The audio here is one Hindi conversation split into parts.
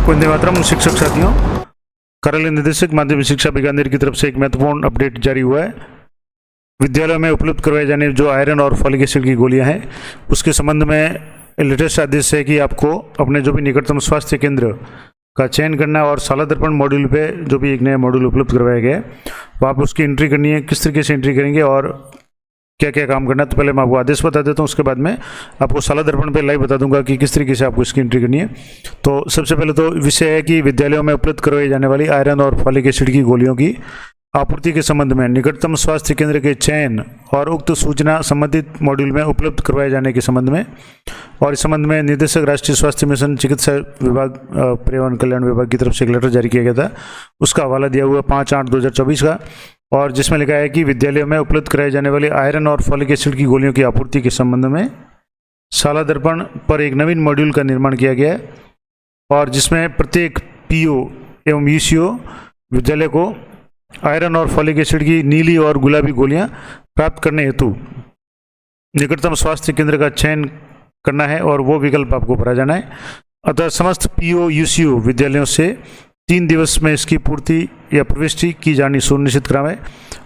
वंदे मातरम। शिक्षक साथियों, कार्यालय निदेशक माध्यमिक शिक्षा बीकानेर की तरफ से एक महत्वपूर्ण अपडेट जारी हुआ है। विद्यालयों में उपलब्ध करवाए जाने जो आयरन और फॉलिक एसिड की गोलियां हैं, उसके संबंध में लेटेस्ट आदेश है कि आपको अपने जो भी निकटतम स्वास्थ्य केंद्र का चयन करना है और साला दर्पण मॉड्यूल पे जो भी एक नया मॉड्यूल उपलब्ध करवाया गया है, वो आप उसकी एंट्री करनी है। किस तरीके से एंट्री करेंगे और क्या क्या काम करना है, तो पहले मैं आपको आदेश बता देता हूँ, उसके बाद में आपको साला दर्पण पे लाइव बता दूंगा कि किस तरीके से आपको इसकी एंट्री करनी है। तो सबसे पहले तो विषय है कि विद्यालयों में उपलब्ध करवाई जाने वाली आयरन और फॉलिक एसिड की गोलियों की आपूर्ति के संबंध में निकटतम स्वास्थ्य केंद्र के चयन और उक्त सूचना संबंधित मॉड्यूल में उपलब्ध करवाए जाने के संबंध में, और इस संबंध में निदेशक राष्ट्रीय स्वास्थ्य मिशन चिकित्सा विभाग परिवहन कल्याण विभाग की तरफ से एक लेटर जारी किया गया था। उसका हवाला दिया हुआ 5/8/2024 का, और जिसमें लिखा है कि विद्यालयों में उपलब्ध कराई जाने वाली आयरन और फॉलिक एसिड की गोलियों की आपूर्ति के संबंध में साला दर्पण पर एक नवीन मॉड्यूल का निर्माण किया गया है, और जिसमें प्रत्येक पीओ एवं यूसीओ विद्यालय को आयरन और फॉलिक एसिड की नीली और गुलाबी गोलियां प्राप्त करने हेतु निकटतम स्वास्थ्य केंद्र का चयन करना है और वो विकल्प आपको भरा जाना है। अतः समस्त पीओ यूसीओ विद्यालयों से 3 दिवस में इसकी पूर्ति या प्रविष्टि की जानी सुनिश्चित करावें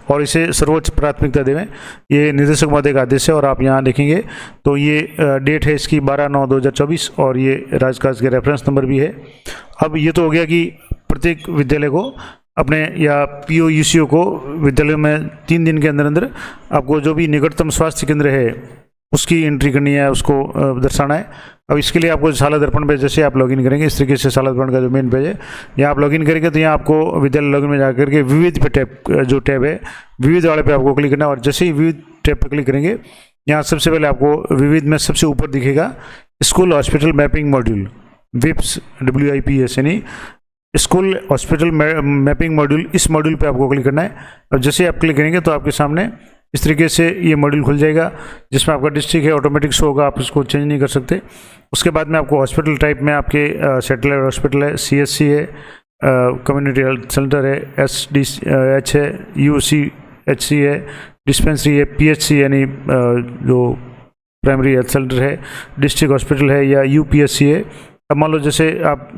और इसे सर्वोच्च प्राथमिकता देवें। ये निदेशक महोदय का आदेश है, और आप यहाँ देखेंगे तो ये डेट है इसकी 12/9/2024, और ये राजकाज के रेफरेंस नंबर भी है। अब ये तो हो गया कि प्रत्येक विद्यालय को अपने या पीओ यूसीओ को विद्यालय में 3 दिन के अंदर अंदर आपको जो भी निकटतम स्वास्थ्य केंद्र है उसकी एंट्री करनी है, उसको दर्शाना है। अब इसके लिए आपको साला दर्पण पे जैसे आप लॉगिन करेंगे, इस तरीके से साला दर्पण का जो मेन पेज है यहाँ आप लॉगिन करेंगे, तो यहाँ आपको विद्यालय लॉगिन में जाकर के विविध पे टैब है, विविध वाले पे आपको क्लिक करना है। और जैसे ही विविध टैब पर क्लिक करेंगे, यहाँ सबसे पहले आपको विविध में सबसे ऊपर दिखेगा स्कूल हॉस्पिटल मैपिंग मॉड्यूल, विप्स WIPS, यानी स्कूल हॉस्पिटल मैपिंग मॉड्यूल। इस मॉड्यूल पे आपको क्लिक करना है। अब जैसे आप क्लिक करेंगे तो आपके सामने इस तरीके से ये मॉड्यूल खुल जाएगा, जिसमें आपका डिस्ट्रिक्ट है ऑटोमेटिक शो होगा, आप इसको चेंज नहीं कर सकते। उसके बाद में आपको हॉस्पिटल टाइप में आपके सैटेलाइट हॉस्पिटल है, CSC है, कम्युनिटी हेल्थ सेंटर है, SDH है, UCHC है, डिस्पेंसरी है, PHC यानी जो प्राइमरी हेल्थ सेंटर है, डिस्ट्रिक्ट हॉस्पिटल है, या UPSC है। अब मान लो जैसे आप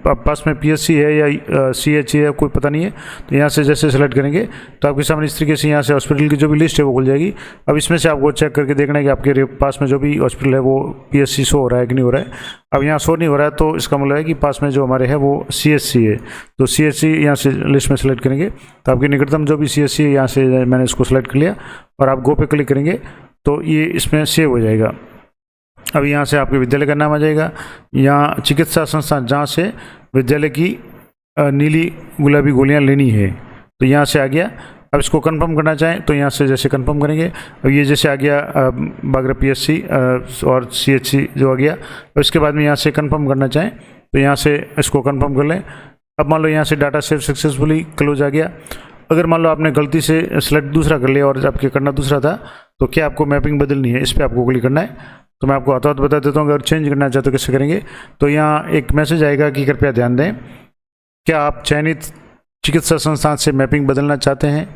पास में PSC है या CHC है, कोई पता नहीं है, तो यहाँ से जैसे सेलेक्ट करेंगे तो आपके सामने इस तरीके से यहाँ से हॉस्पिटल की जो भी लिस्ट है वो खुल जाएगी। अब इसमें से आपको चेक करके देखना है कि आपके पास में जो भी हॉस्पिटल है वो PSC शो हो रहा है कि नहीं हो रहा है। अब यहाँ शो नहीं हो रहा है तो इसका मतलब है कि पास में जो हमारे है वो CHC है, तो CHC यहाँ से लिस्ट में सेलेक्ट करेंगे तो आपके निकटतम जो भी CHC है यहाँ से मैंने इसको सेलेक्ट कर लिया, और आप गो पे क्लिक करेंगे तो ये इसमें सेव हो जाएगा। अब यहाँ से आपके विद्यालय का नाम आ जाएगा, यहाँ चिकित्सा संस्थान जहाँ से विद्यालय की नीली गुलाबी गोलियाँ लेनी है, तो यहाँ से आ गया। अब इसको कंफर्म करना चाहें तो यहाँ से जैसे कंफर्म करेंगे, अब ये जैसे आ गया बागरा PSC और CHC जो आ गया। अब इसके बाद में यहाँ से कंफर्म करना चाहें तो यहाँ से इसको कंफर्म कर लें। अब मान लो यहाँ से डाटा सेव सक्सेसफुली क्लोज आ गया। अगर मान लो आपने गलती से सेलेक्ट दूसरा कर लिया और आपके करना दूसरा था, तो क्या आपको मैपिंग बदलनी है, इस पर आपको क्लिक करना है। तो मैं आपको हाथों हाथ बता देता हूँ, अगर चेंज करना चाहते हो कैसे करेंगे, तो यहाँ एक मैसेज आएगा कि कृपया ध्यान दें, क्या आप चयनित चिकित्सा संस्थान से मैपिंग बदलना चाहते हैं?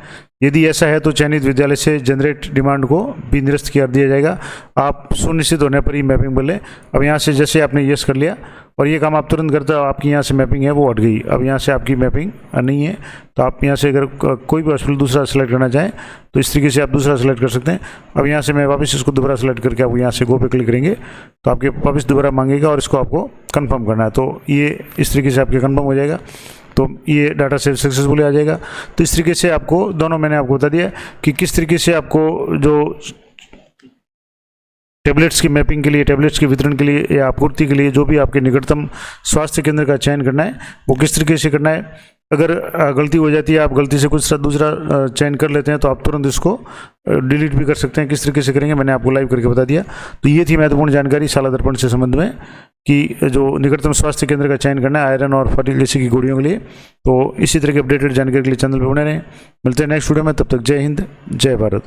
यदि ऐसा है तो चयनित विद्यालय से जनरेट डिमांड को भी निरस्त कर दिया जाएगा, आप सुनिश्चित होने पर ही मैपिंग बदलें। अब यहाँ से जैसे आपने यस कर लिया और ये काम आप तुरंत करते हो, आपकी यहाँ से मैपिंग है वो हट गई। अब यहाँ से आपकी मैपिंग नहीं है, तो आप यहाँ से अगर कोई भी हॉस्पिटल दूसरा सेलेक्ट करना चाहें तो इस तरीके से आप दूसरा सेलेक्ट कर सकते हैं। अब यहाँ से मैं वापस इसको दोबारा सेलेक्ट करके आप यहाँ से गो पे क्लिक करेंगे तो आपके वापस दोबारा मांगेगा और इसको आपको कन्फर्म करना है, तो ये इस तरीके से आपके कन्फर्म हो जाएगा। तो ये डाटा सेव सक्सेसफुली आ जाएगा। तो इस तरीके से आपको दोनों मैंने आपको बता दिया कि किस तरीके से आपको जो टैबलेट्स की मैपिंग के लिए, टैबलेट्स के वितरण के लिए या आपूर्ति के लिए जो भी आपके निकटतम स्वास्थ्य केंद्र का चयन करना है वो किस तरीके से करना है। अगर गलती हो जाती है, आप गलती से कुछ दूसरा चयन कर लेते हैं, तो आप तुरंत इसको डिलीट भी कर सकते हैं। किस तरीके से करेंगे मैंने आपको लाइव करके बता दिया। तो ये थी महत्वपूर्ण जानकारी साला दर्पण से संबंध में कि जो निकटतम स्वास्थ्य केंद्र का चयन करना है आयरन और फॉलिक एसिड की गोलियों के लिए। तो इसी तरह की अपडेटेड जानकारी के लिए चैनल पर बने रहें। मिलते हैं नेक्स्ट वीडियो में, तब तक जय हिंद, जय भारत।